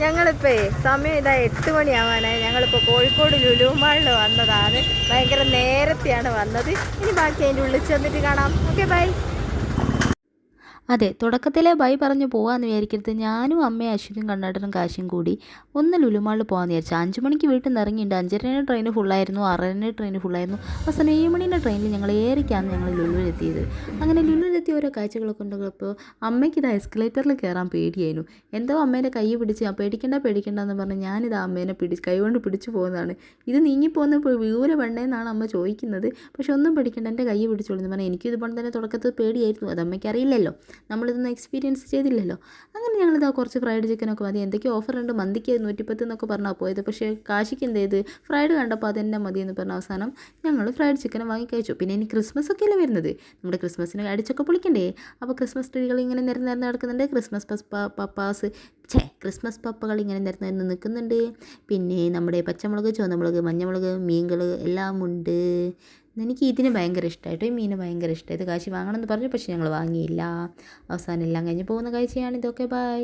ഞങ്ങളിപ്പോൾ സമയം ഇതാ 8 മണിയാവാനായി. ഞങ്ങളിപ്പോൾ കോഴിക്കോട് ലുലു മാളിൽ വന്നതാണ്. ഭയങ്കര നേരത്തെയാണ് വന്നത്. ഇനി ബാക്കി അതിൻ്റെ ഉള്ളിൽ ചെന്നിട്ട് കാണാം. Okay, bye. അതെ, തുടക്കത്തിലെ ബൈ പറഞ്ഞു പോകാമെന്ന് വിചാരിക്കരുത്. ഞാനും അമ്മയും അശ്വതിയും കണ്ണേട്ടനും കാശും കൂടി ഒന്ന് ലുലുമാളിൽ പോകാമെന്ന് വിചാരിച്ചു. 5 മണിക്ക് വീട്ടിൽ നിന്ന് ഇറങ്ങിയിട്ടുണ്ട്. 5:30 ട്രെയിൻ ഫുള്ളായിരുന്നു, 6:30 ട്രെയിൻ ഫുള്ളായിരുന്നു. അവസാനം 7 മണീൻ്റെ ട്രെയിനിൽ ഞങ്ങൾ ഏറിക്കാണ് ഞങ്ങൾ ലുലുവിലെത്തിയത്. അങ്ങനെ ലുലുവിലെത്തിയ ഓരോ കാഴ്ചകളൊക്കെ ഉണ്ടപ്പോൾ അമ്മയ്ക്ക് ഇത് എസ്കലേറ്ററിൽ കയറാൻ പേടിയായിരുന്നു. എന്തോ അമ്മേൻ്റെ കൈ പിടിച്ച് പേടിക്കണ്ട എന്ന് പറഞ്ഞ് ഞാനിത് അമ്മേനെ കൈ കൊണ്ട് പിടിച്ചു പോകുന്നതാണ്. ഇത് നീങ്ങിപ്പോകുന്നപ്പോൾ വീര വെണ്ണേന്നാണ് അമ്മ ചോദിക്കുന്നത്. പക്ഷെ ഒന്നും പേടിക്കണ്ട, എൻ്റെ കൈ പിടിച്ചോളൂ പറഞ്ഞാൽ എനിക്കും ഇതുപോലെ തന്നെ തുടക്കത്തിൽ പേടിയായിരുന്നു. അത് അമ്മയ്ക്ക് അറിയില്ലല്ലോ, നമ്മളിതൊന്നും എക്സ്പീരിയൻസ് ചെയ്തില്ലല്ലോ. അങ്ങനെ ഞങ്ങളിതാ കുറച്ച് ഫ്രൈഡ് ചിക്കനൊക്കെ മതി, എന്തൊക്കെയോ ഓഫറുണ്ട്, മന്തിക്ക് 110 എന്നൊക്കെ പറഞ്ഞാൽ പോയത്. പക്ഷേ കാശിക്ക് എന്ത് ചെയ്ത് ഫ്രൈഡ് കണ്ടപ്പോൾ അതെന്നെ മതി എന്ന് പറഞ്ഞ അവസാനം ഞങ്ങൾ ഫ്രൈഡ് ചിക്കൻ വാങ്ങി കഴിച്ചു. പിന്നെ ഇനി ക്രിസ്മസ് ഒക്കെ അല്ലേ വരുന്നത്, നമ്മുടെ ക്രിസ്മസിന് അടിച്ചൊക്കെ പൊളിക്കണ്ടേ. അപ്പോൾ ക്രിസ്മസ് ട്രീകൾ ഇങ്ങനെ നിരന്ന് നടക്കുന്നുണ്ട്. ക്രിസ്മസ് പപ്പകൾ ഇങ്ങനെ നിരന്ന് നിൽക്കുന്നുണ്ട്. പിന്നെ നമ്മുടെ പച്ചമുളക്, ചുവന്നമുളക്, മഞ്ഞമുളക്, മീനുകൾ എല്ലാം ഉണ്ട്. എനിക്ക് ഇതിന് ഭയങ്കര ഇഷ്ടമായിട്ട്, ഈ മീന് ഭയങ്കര ഇഷ്ടമായിട്ട് കാശി വാങ്ങണമെന്ന് പറഞ്ഞു. പക്ഷേ ഞങ്ങൾ വാങ്ങിയില്ല. അവസാനം എല്ലാം കഴിഞ്ഞ് പോകുന്ന കാഴ്ചയാണ് ഇതൊക്കെ. ബൈ.